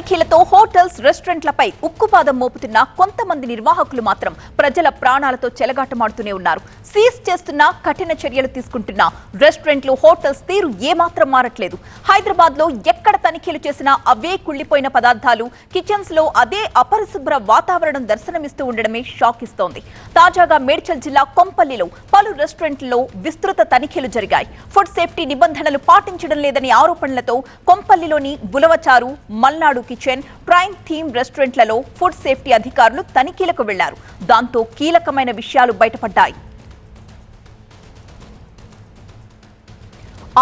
తనిఖీలతో hotels రెస్టారెంట్లపై ఉక్కుపాదం మోపుతున్న కొంతమంది నిర్వాహకులు మాత్రం ప్రజల ప్రాణాలతో చెలగాటమాడుతూనే ఉన్నారు. సీజ్ చేస్తున్న కఠిన చర్యలు తీసుకుంటున్న రెస్టారెంట్లు హోటల్స్ తీరు ఏమాత్రం మారట్లేదు. హైదరాబాద్ లో ఎక్కడ తనిఖీలు చేసినా అవే కుళ్లిపోయిన పదార్థాలు, కిచెన్స్ లో అదే అపరిశుభ్ర వాతావరణం దర్శనమిస్తూ ఉండడమే షాక్ ఇస్తోంది. తాజాగా మేడ్చల్ జిల్లా కొంపల్లిలో పలు రెస్టారెంట్లలో విస్తృత తనిఖీలు జరిగాయి. ఫుడ్ సేఫ్టీ నిబంధనలు పాటించడం లేదని ఆరోపణలతో కొంపల్లిలోని బులవచారు, మల్నాడు కిచెన్, ప్రైమ్ థీమ్ రెస్టారెంట్లలో ఫుడ్ సేఫ్టీ అధికారులు తనిఖీలకు వెళ్లారు. దాంతో కీలకమైన విషయాలు బయటపడ్డాయి.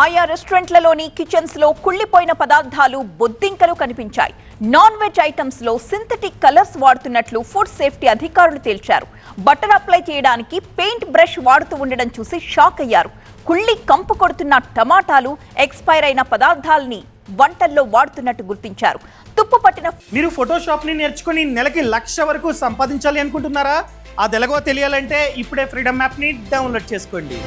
ఆయా రెస్టారెంట్లలోని కిచెన్స్ లో కుళ్లిపోయిన పదార్థాలు, బొద్దింకలు కనిపించాయి. నాన్ వెజ్ ఐటమ్స్ లో సింథటిక్ కలర్స్ వాడుతున్నట్లు ఫుడ్ సేఫ్టీ అధికారులు తేల్చారు. బటర్ అప్లై చేయడానికి పెయింట్ బ్రష్ వాడుతూ ఉండడం చూసి షాక్ అయ్యారు. కుళ్లి కంపు కొడుతున్న టమాటాలు, ఎక్స్పైర్ అయిన పదార్థాలని వంటల్లో వాడుతున్నట్టు గుర్తించారు. తుప్పు పట్టిన మీరు ఫోటోషాప్ ని నేర్చుకుని నెలకి 1,00,000 వరకు సంపాదించాలి అనుకుంటున్నారా? అది ఎలాగో తెలియాలంటే ఇప్పుడే ఫ్రీడమ్ యాప్ ని డౌన్లోడ్ చేసుకోండి.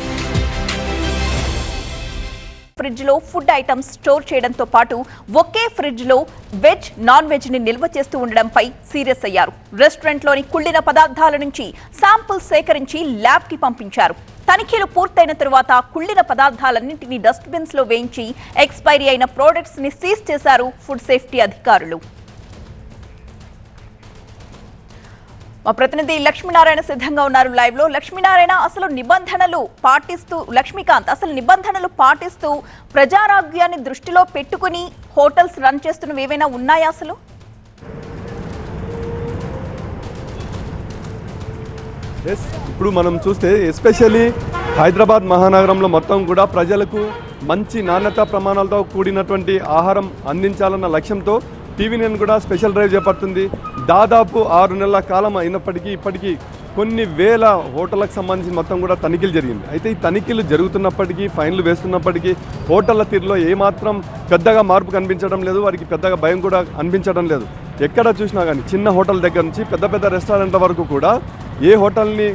ఫ్రిడ్జ్ లో ఫుడ్ ఐటమ్స్ స్టోర్ చేయడంతో పాటు ఒకే ఫ్రిడ్జ్ లో వెజ్, నాన్ వెజ్ ని నిల్వ చేస్తూ ఉండడంపై సీరియస్ అయ్యారు. రెస్టారెంట్ లోని కుళ్లిన పదార్థాల నుంచి శాంపుల్స్ సేకరించి ల్యాబ్ కి పంపించారు. తనిఖీలు పూర్తయిన తరువాత కుళ్లిన పదార్థాలన్నింటినీ డస్ట్ బిన్స్ లో వేయించి ఎక్స్పైరీ అయిన ప్రొడక్ట్స్ ని సీజ్ చేశారు ఫుడ్ సేఫ్టీ అధికారులు. మా ప్రతినిధి లక్ష్మీనారాయణ సిద్ధంగా ఉన్నారు లైవ్ లో. లక్ష్మీనారాయణ, అసలు నిబంధనలు పాటిస్తూ నిబంధనలు పాటిస్తూ ప్రజారోగ్యాన్ని దృష్టిలో పెట్టుకుని హోటల్స్ రన్ చేస్తున్నవి ఏవైనా ఉన్నాయా? అసలు ఇప్పుడు మనం చూస్తే ఎస్పెషల్లీ హైదరాబాద్ మహానగరంలో మొత్తం కూడా ప్రజలకు మంచి నాణ్యత ప్రమాణాలతో కూడినటువంటి ఆహారం అందించాలన్న లక్ష్యంతో టీవీ9 కూడా స్పెషల్ డ్రైవ్ చేపడుతుంది. దాదాపు 6 నెలల కాలం అయినప్పటికీ ఇప్పటికీ కొన్ని వేల హోటళ్లకు సంబంధించి మొత్తం కూడా తనిఖీలు జరిగింది. అయితే ఈ తనిఖీలు జరుగుతున్నప్పటికీ, ఫైన్లు వేస్తున్నప్పటికీ హోటళ్ల తీరులో ఏమాత్రం పెద్దగా మార్పు కనిపించడం లేదు. వారికి పెద్దగా భయం కూడా అనిపించడం లేదు. ఎక్కడ చూసినా కానీ చిన్న హోటల్ దగ్గర నుంచి పెద్ద పెద్ద రెస్టారెంట్ల వరకు కూడా ఏ హోటల్ని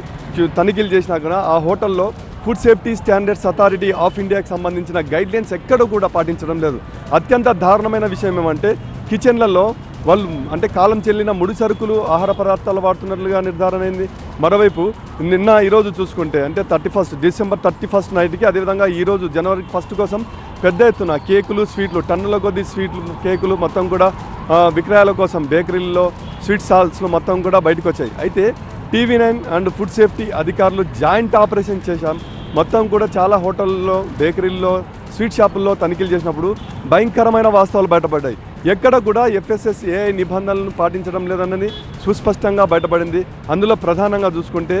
తనిఖీలు చేసినా కూడా ఆ హోటల్లో food safety standards authority of ఇండియాకి సంబంధించిన గైడ్లైన్స్ ఎక్కడో కూడా పాటించడం లేదు. అత్యంత దారుణమైన విషయం ఏమంటే కిచెన్లలో వాళ్ళు అంటే కాలం చెల్లిన ముడి సరుకులు, ఆహార పదార్థాలు వాడుతున్నట్లుగా నిర్ధారణ అయింది. మరోవైపు ఈరోజు చూసుకుంటే అంటే డిసెంబర్ 31 నైట్కి, అదేవిధంగా ఈరోజు జనవరి 1 కోసం పెద్ద ఎత్తున కేకులు, స్వీట్లు, టన్నుల కొద్ది స్వీట్లు, కేకులు మొత్తం కూడా విక్రయాల కోసం బేకరీల్లో, స్వీట్ స్టాల్స్లో మొత్తం కూడా బయటకు వచ్చాయి. అయితే టీవీ9 అండ్ ఫుడ్ సేఫ్టీ అధికారులు జాయింట్ ఆపరేషన్ చేశాం. మొత్తం కూడా చాలా హోటల్లో, బేకరీల్లో, స్వీట్ షాపుల్లో తనిఖీలు చేసినప్పుడు భయంకరమైన వాస్తవాలు బయటపడ్డాయి. ఎక్కడ కూడా FSSAI నిబంధనలను పాటించడం లేదన్నది సుస్పష్టంగా బయటపడింది. అందులో ప్రధానంగా చూసుకుంటే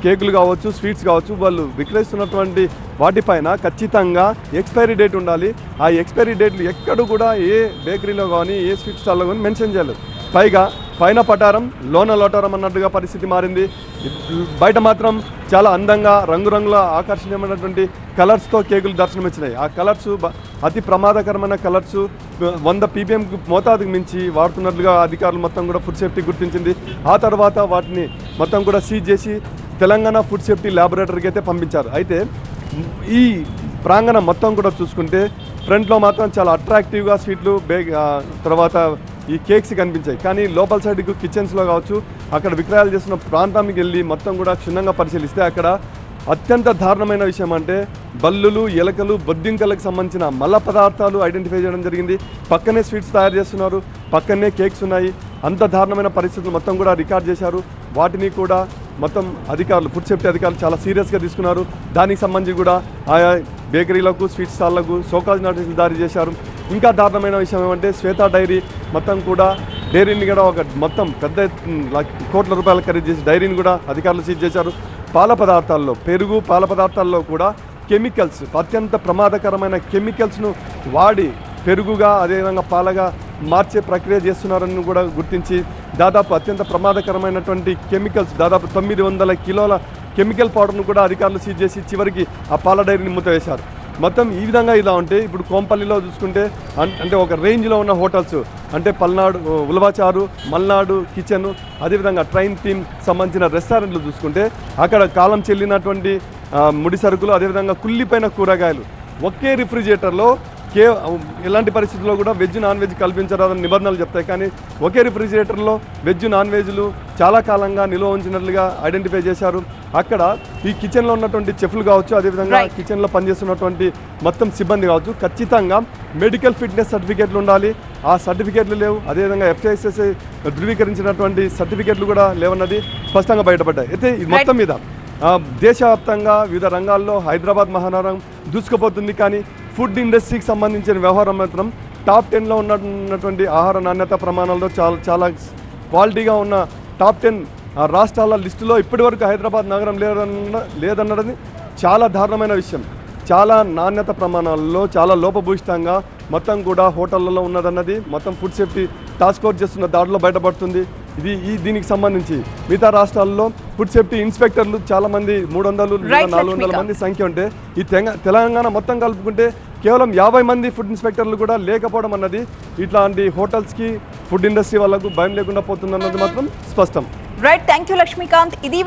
కేకులు కావచ్చు, స్వీట్స్ కావచ్చు, వాళ్ళు విక్రయిస్తున్నటువంటి వాటిపైన ఖచ్చితంగా ఎక్స్పైరీ డేట్ ఉండాలి. ఆ ఎక్స్పైరీ డేట్లు ఎక్కడ కూడా ఏ బేకరీలో కానీ, ఏ స్వీట్ స్టాల్లో కానీ మెన్షన్ చేయలేదు. పైగా పైన పటారం, లోన లోటారం అన్నట్టుగా పరిస్థితి మారింది. బయట మాత్రం చాలా అందంగా రంగురంగుల ఆకర్షణీయమైనటువంటి కలర్స్తో కేకులు దర్శనమిచ్చినాయి. ఆ కలర్స్ అతి ప్రమాదకరమైన కలర్స్ 100 ppm మోతాదుకు మించి వాడుతున్నట్లుగా అధికారులు మొత్తం కూడా ఫుడ్ సేఫ్టీ గుర్తించింది. ఆ తర్వాత వాటిని మొత్తం కూడా సీజ్ చేసి తెలంగాణ ఫుడ్ సేఫ్టీ ల్యాబొరేటరీకి అయితే పంపించారు. అయితే ఈ ప్రాంగణం మొత్తం కూడా చూసుకుంటే ఫ్రంట్లో మాత్రం చాలా అట్రాక్టివ్గా స్వీట్లు, తర్వాత ఈ కేక్స్ కనిపించాయి. కానీ లోపల సైడ్కు కిచెన్స్లో కావచ్చు, అక్కడ విక్రయాలు చేస్తున్న ప్రాంతానికి వెళ్ళి మొత్తం కూడా క్షుణ్ణంగా పరిశీలిస్తే అక్కడ అత్యంత దారుణమైన విషయం అంటే బల్లులు, ఎలకలు, బొద్దింకలకు సంబంధించిన మల పదార్థాలు ఐడెంటిఫై చేయడం జరిగింది. పక్కనే స్వీట్స్ తయారు చేస్తున్నారు, పక్కనే కేక్స్ ఉన్నాయి. అంత దారుణమైన పరిస్థితులు మొత్తం కూడా రికార్డ్ చేశారు. వాటిని కూడా మొత్తం అధికారులు, ఫుడ్ సేఫ్టీ అధికారులు చాలా సీరియస్గా తీసుకున్నారు. దానికి సంబంధించి కూడా ఆయా బేకరీలకు, స్వీట్ స్టాళ్లకు షోకాజ్ నోటీసులు జారీ చేశారు. ఇంకా దారుణమైన విషయం ఏమంటే శ్వేత డైరీ మొత్తం కూడా డైరీని కూడా ఒక మొత్తం పెద్ద కోట్ల రూపాయలు ఖరీదు చేసి డైరీని కూడా అధికారులు సీజ్ చేశారు. పాల పదార్థాల్లో, పెరుగు, పాల పదార్థాల్లో కూడా కెమికల్స్, అత్యంత ప్రమాదకరమైన కెమికల్స్ను వాడి పెరుగుగా, అదేవిధంగా పాలగా మార్చే ప్రక్రియ చేస్తున్నారని కూడా గుర్తించి దాదాపు అత్యంత ప్రమాదకరమైనటువంటి కెమికల్స్, దాదాపు 900 కిలోల కెమికల్ పౌడర్ను కూడా అధికారులు సీజ్ చేసి చివరికి ఆ పాల డైరీని మూతవేశారు. మొత్తం ఈ విధంగా ఇలా ఉంటే ఇప్పుడు కోంపల్లిలో చూసుకుంటే అంటే ఒక రేంజ్లో ఉన్న హోటల్స్ అంటే పల్నాడు, ఉలవచారు, మల్నాడు కిచెన్, అదేవిధంగా ట్రైన్ థీమ్ సంబంధించిన రెస్టారెంట్లు చూసుకుంటే అక్కడ కాలం చెల్లినటువంటి ముడి సరుకులు, అదేవిధంగా కుళ్ళిపోయిన కూరగాయలు ఒకే రిఫ్రిజిరేటర్లో ఎలాంటి పరిస్థితుల్లో కూడా వెజ్ నాన్ వెజ్ కల్పించరాదని నిబంధనలు చెప్తాయి. కానీ ఒకే రిఫ్రిజిరేటర్లో వెజ్ నాన్ వెజ్లు చాలా కాలంగా నిల్వ ఉంచినట్లుగా ఐడెంటిఫై చేశారు. అక్కడ ఈ కిచెన్లో ఉన్నటువంటి చెఫ్లు కావచ్చు, అదేవిధంగా కిచెన్లో పనిచేస్తున్నటువంటి మొత్తం సిబ్బంది కావచ్చు, ఖచ్చితంగా మెడికల్ ఫిట్నెస్ సర్టిఫికేట్లు ఉండాలి. ఆ సర్టిఫికేట్లు లేవు. అదేవిధంగా FSSAI ధృవీకరించినటువంటి సర్టిఫికేట్లు కూడా లేవన్నది స్పష్టంగా బయటపడ్డాయి. అయితే ఈ మొత్తం మీద దేశవ్యాప్తంగా వివిధ రంగాల్లో హైదరాబాద్ మహానగరం దూసుకుపోతుంది. కానీ ఫుడ్ ఇండస్ట్రీకి సంబంధించిన వ్యవహారం మాత్రం టాప్ 10లో ఉన్నటువంటి ఆహార నాణ్యత ప్రమాణాల్లో చాలా క్వాలిటీగా ఉన్న టాప్ 10 రాష్ట్రాల లిస్టులో ఇప్పటివరకు హైదరాబాద్ నగరం లేదన్నది చాలా దారుణమైన విషయం. చాలా నాణ్యత ప్రమాణాల్లో చాలా లోపభూయిష్టంగా మొత్తం కూడా హోటళ్లలో ఉన్నదన్నది మొత్తం ఫుడ్ సేఫ్టీ టాస్క్ ఫోర్స్ చేస్తున్న దాడిలో బయటపడుతుంది. దీనికి సంబంధించి మిగతా రాష్ట్రాల్లో ఫుడ్ సేఫ్టీ ఇన్స్పెక్టర్లు చాలా మంది 300-400 మంది సంఖ్య ఉంటే ఈ తెలంగాణ మొత్తం కలుపుకుంటే కేవలం 50 మంది ఫుడ్ ఇన్స్పెక్టర్లు కూడా లేకపోవడం అన్నది ఇట్లాంటి హోటల్స్కి ఫుడ్ ఇండస్ట్రీ వాళ్ళకు భయం లేకుండా పోతుందన్నది మాత్రం స్పష్టం. Right, thank you Lakshmikant. ఇది